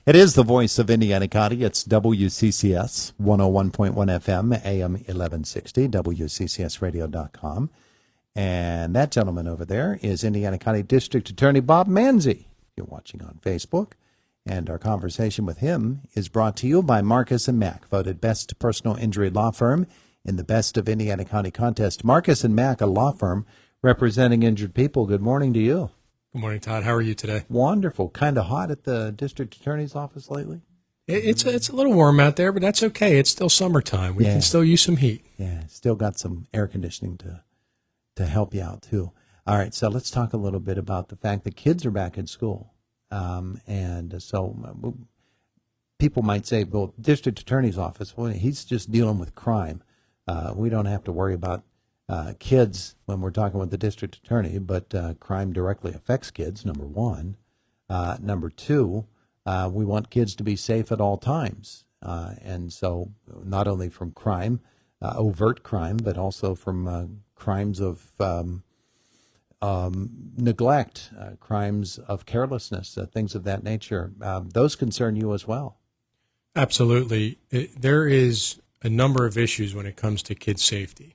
It is the voice of Indiana County. It's WCCS 101.1 FM, AM 1160, WCCSradio.com. And that gentleman over there is Indiana County District Attorney Bob Manzi. You're watching on Facebook. And our conversation with him is brought to you by Marcus & Mack, voted best personal injury law firm in the Best of Indiana County contest. Marcus & Mack, a law firm representing injured people. Good morning to you. Good morning, Todd. How are you today? Wonderful. Kind of hot at the district attorney's office lately? It's a little warm out there, but that's okay. It's still summertime. We can still use some heat. Yeah, still got some air conditioning to help you out, too. All right, so let's talk a little bit about the fact that kids are back in school. And so people might say, well, district attorney's office, well, he's just dealing with crime. We don't have to worry about kids when we're talking with the district attorney, but crime directly affects kids, number one. Number two, we want kids to be safe at all times. And so not only from crime, overt crime, but also from crimes of neglect, crimes of carelessness, things of that nature. Those concern you as well. Absolutely. There is a number of issues when it comes to kids' safety.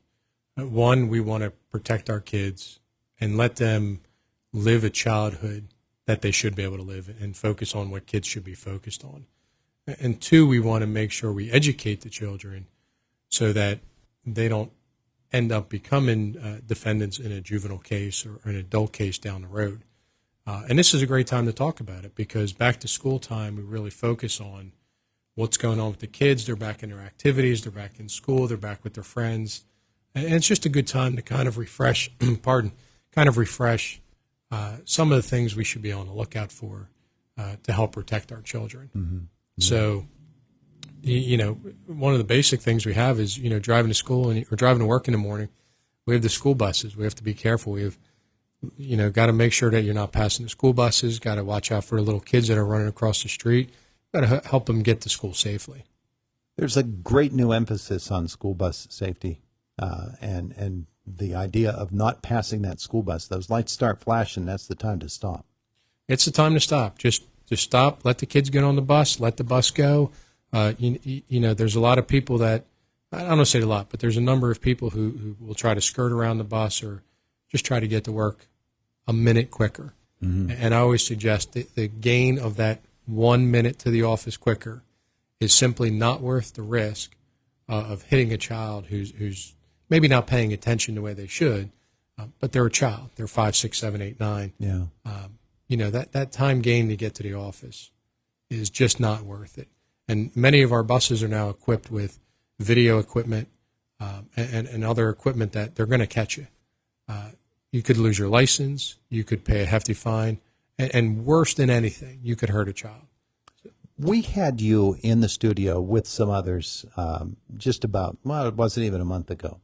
One, we want to protect our kids and let them live a childhood that they should be able to live and focus on what kids should be focused on. And two, we want to make sure we educate the children so that they don't end up becoming defendants in a juvenile case or an adult case down the road. And this is a great time to talk about it because back to school time, we really focus on what's going on with the kids. They're back in their activities. They're back in school. They're back with their friends. And it's just a good time to kind of refresh, some of the things we should be on the lookout for to help protect our children. Mm-hmm. So, one of the basic things we have is, driving to school or driving to work in the morning. We have the school buses. We have to be careful. We have, got to make sure that you're not passing the school buses, got to watch out for the little kids that are running across the street, got to help them get to school safely. There's a great new emphasis on school bus safety. And the idea of not passing that school bus, those lights start flashing, that's the time to stop. It's the time to stop. Just stop, let the kids get on the bus, let the bus go. There's a lot of people that, I don't want to say a lot, but there's a number of people who will try to skirt around the bus or just try to get to work a minute quicker. Mm-hmm. And I always suggest the gain of that 1 minute to the office quicker is simply not worth the risk of hitting a child who's maybe not paying attention the way they should, but they're a child. They're 5, 6, 7, 8, 9. Yeah. That time gain to get to the office is just not worth it. And many of our buses are now equipped with video equipment and other equipment that they're going to catch you. You could lose your license. You could pay a hefty fine. And worse than anything, you could hurt a child. We had you in the studio with some others it wasn't even a month ago.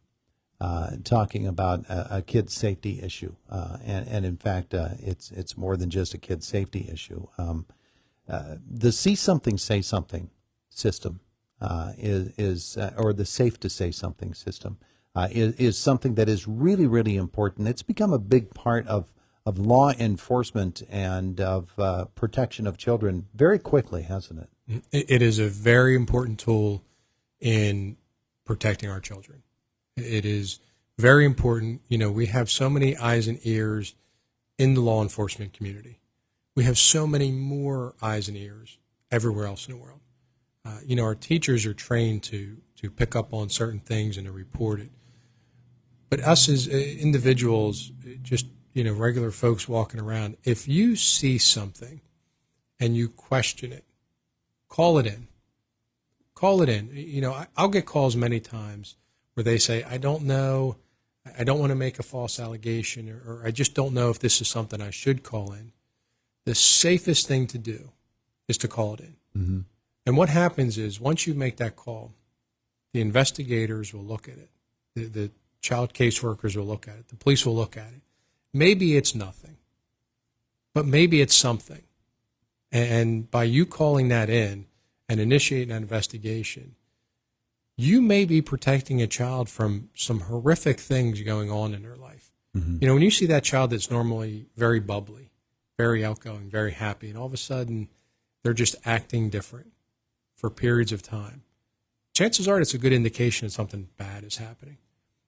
Talking about a kid's safety issue, and in fact, it's more than just a kid's safety issue. The See Something, Say Something system is or the Safe to Say Something system is something that is really, really important. It's become a big part of law enforcement and of protection of children very quickly, hasn't it? It is a very important tool in protecting our children. It is very important. We have so many eyes and ears in the law enforcement community. We have so many more eyes and ears everywhere else in the world. Our teachers are trained to pick up on certain things and to report it. But us as individuals, just, regular folks walking around, if you see something and you question it, call it in. Call it in. I'll get calls many times where they say, I don't know, I don't want to make a false allegation, or I just don't know if this is something I should call in. The safest thing to do is to call it in. Mm-hmm. And what happens is once you make that call, the investigators will look at it. The child caseworkers will look at it. The police will look at it. Maybe it's nothing, but maybe it's something. And by you calling that in and initiating an investigation, you may be protecting a child from some horrific things going on in their life. Mm-hmm. When you see that child that's normally very bubbly, very outgoing, very happy, and all of a sudden they're just acting different for periods of time, chances are it's a good indication that something bad is happening.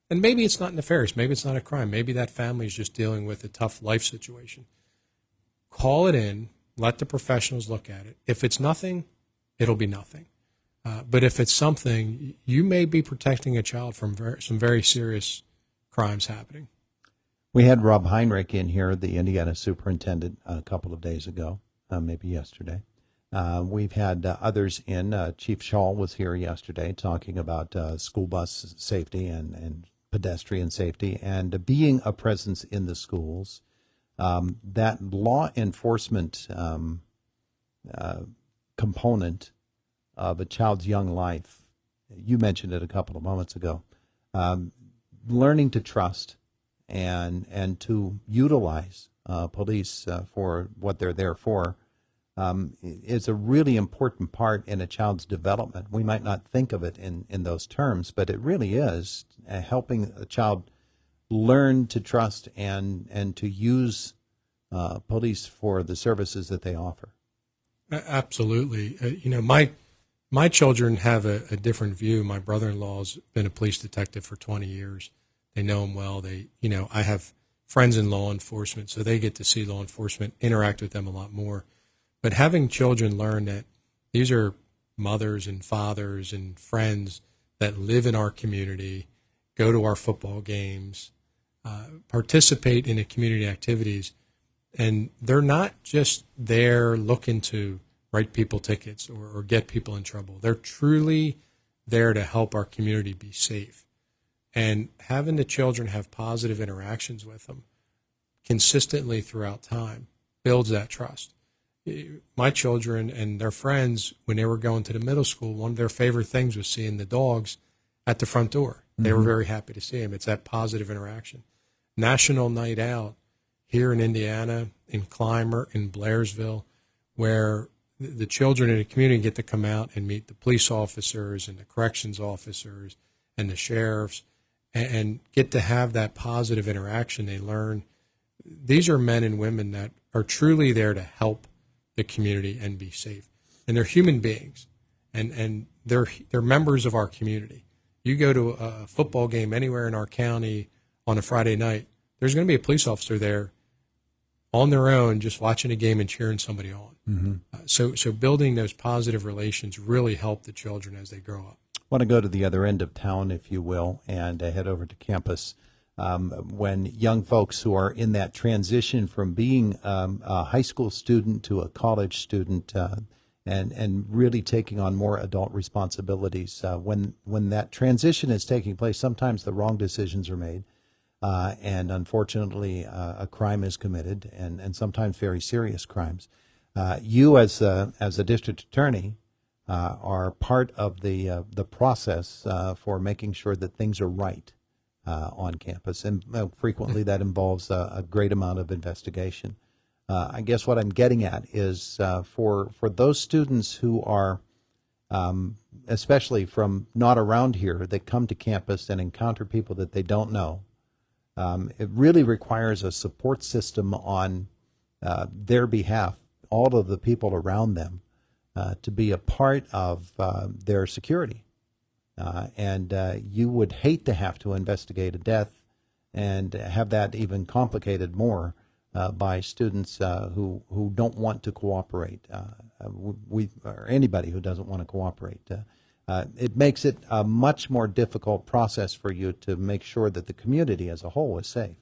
And maybe it's not nefarious. Maybe it's not a crime. Maybe that family is just dealing with a tough life situation. Call it in. Let the professionals look at it. If it's nothing, it'll be nothing. But if it's something, you may be protecting a child from some very serious crimes happening. We had Rob Heinrich in here, the Indiana superintendent, a couple of days ago, maybe yesterday. We've had others in. Chief Shaw was here yesterday talking about school bus safety and pedestrian safety and being a presence in the schools. That law enforcement component of a child's young life, you mentioned it a couple of moments ago, learning to trust and to utilize police for what they're there for is a really important part in a child's development. We might not think of it in those terms, but it really is helping a child learn to trust and to use police for the services that they offer. Absolutely. My children have a different view. My brother-in-law's been a police detective for 20 years. They know him well. I have friends in law enforcement, so they get to see law enforcement, interact with them a lot more. But having children learn that these are mothers and fathers and friends that live in our community, go to our football games, participate in the community activities, and they're not just there looking to write people tickets or get people in trouble. They're truly there to help our community be safe. And having the children have positive interactions with them consistently throughout time builds that trust. My children and their friends, when they were going to the middle school, one of their favorite things was seeing the dogs at the front door. They were very happy to see them. It's that positive interaction. National Night Out here in Indiana, in Clymer, in Blairsville, where the children in the community get to come out and meet the police officers and the corrections officers and the sheriffs and get to have that positive interaction. They learn these are men and women that are truly there to help the community and be safe. And they're human beings, and they're members of our community. You go to a football game anywhere in our county on a Friday night, there's going to be a police officer there on their own just watching a game and cheering somebody on. So building those positive relations really help the children as they grow up. I want to go to the other end of town, if you will, and head over to campus. When young folks who are in that transition from being a high school student to a college student and really taking on more adult responsibilities, when that transition is taking place, sometimes the wrong decisions are made. And unfortunately, a crime is committed, and sometimes very serious crimes. You, as a district attorney, are part of the process for making sure that things are right on campus, and frequently that involves a great amount of investigation. I guess what I'm getting at is for those students who are, especially from not around here, that come to campus and encounter people that they don't know. It really requires a support system on their behalf, all of the people around them, to be a part of their security. And you would hate to have to investigate a death and have that even complicated more by students who don't want to cooperate, or anybody who doesn't want to cooperate. It makes it a much more difficult process for you to make sure that the community as a whole is safe.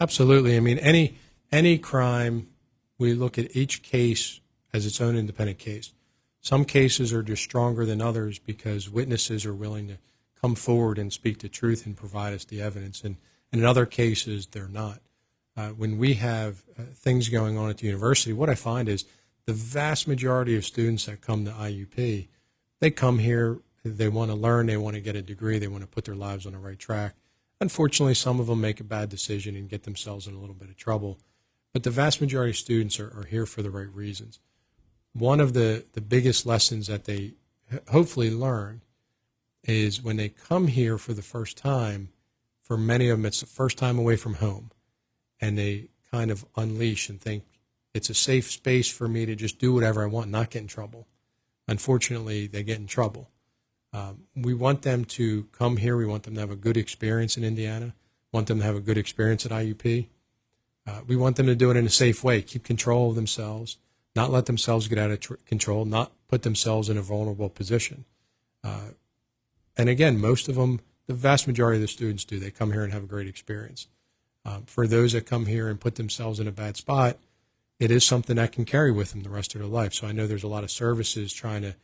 Absolutely. I mean, any crime, we look at each case as its own independent case. Some cases are just stronger than others because witnesses are willing to come forward and speak the truth and provide us the evidence. And in other cases, they're not. When we have things going on at the university, what I find is the vast majority of students that come to IUP, they come here, they want to learn, they want to get a degree, they want to put their lives on the right track. Unfortunately, some of them make a bad decision and get themselves in a little bit of trouble. But the vast majority of students are here for the right reasons. One of the biggest lessons that they hopefully learn is when they come here for the first time, for many of them it's the first time away from home, and they kind of unleash and think It's a safe space for me to just do whatever I want, not get in trouble. Unfortunately, they get in trouble. We want them to come here. We want them to have a good experience in Indiana. Want them to have a good experience at IUP. We want them to do it in a safe way, keep control of themselves, not let themselves get out of control, not put themselves in a vulnerable position. And again, most of them, the vast majority of the students do. They come here and have a great experience. For those that come here and put themselves in a bad spot, it is something that can carry with them the rest of their life. So I know there's a lot of services trying to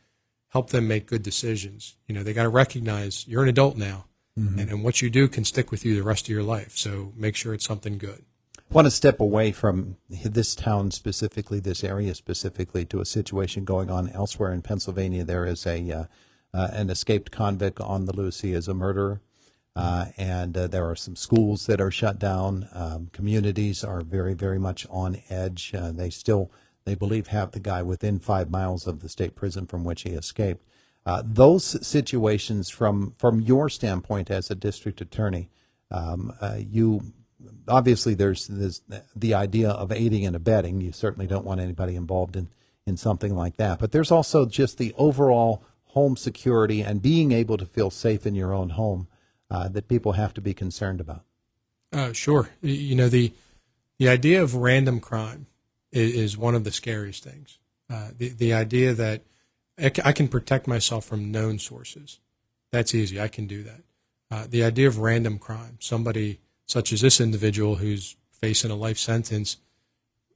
help them make good decisions. You know, they got to recognize you're an adult now, and what you do can stick with you the rest of your life. So make sure it's something good. I want to step away from this town specifically, this area specifically, to a situation going on elsewhere in Pennsylvania. There is an escaped convict on the loose. He is a murderer, and there are some schools that are shut down. Communities are very, very much on edge. They believe, have the guy within 5 miles of the state prison from which he escaped. Those situations, from your standpoint as a district attorney, you obviously there's the idea of aiding and abetting. You certainly don't want anybody involved in something like that. But there's also just the overall home security and being able to feel safe in your own home that people have to be concerned about. Sure. You know, the idea of random crime is one of the scariest things. The idea that I can protect myself from known sources. That's easy. I can do that. The idea of random crime, somebody such as this individual who's facing a life sentence,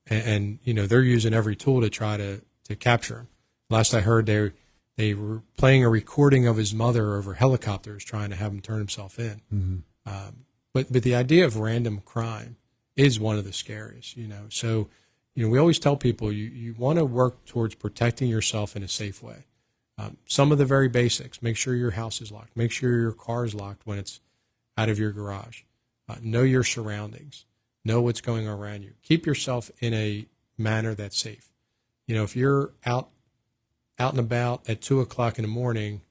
and you know, they're using every tool to try to capture him. Last I heard, they were playing a recording of his mother over helicopters, trying to have him turn himself in. Mm-hmm. But the idea of random crime is one of the scariest. You know, so you know, we always tell people you want to work towards protecting yourself in a safe way. Some of the very basics: make sure your house is locked, make sure your car is locked when it's out of your garage. Know your surroundings. Know what's going on around you. Keep yourself in a manner that's safe. You know, if you're out and about at 2 o'clock in the morning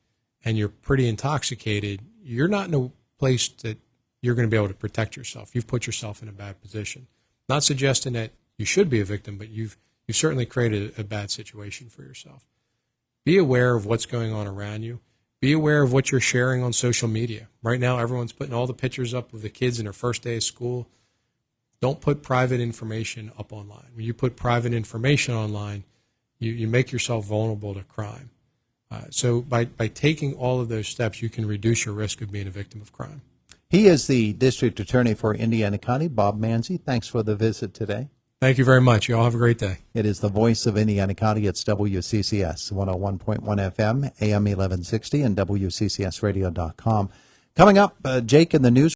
and you're pretty intoxicated, you're not in a place that you're going to be able to protect yourself. You've put yourself in a bad position. Not suggesting that you should be a victim, but you've certainly created a bad situation for yourself. Be aware of what's going on around you. Be aware of what you're sharing on social media. Right now, everyone's putting all the pictures up of the kids in their first day of school. Don't put private information up online. When you put private information online, you make yourself vulnerable to crime. So by taking all of those steps, you can reduce your risk of being a victim of crime. He is the district attorney for Indiana County, Bob Manzi. Thanks for the visit today. Thank you very much. You all have a great day. It is the voice of Indiana County. It's WCCS 101.1 FM, AM 1160, and WCCSradio.com. Coming up, Jake in the news.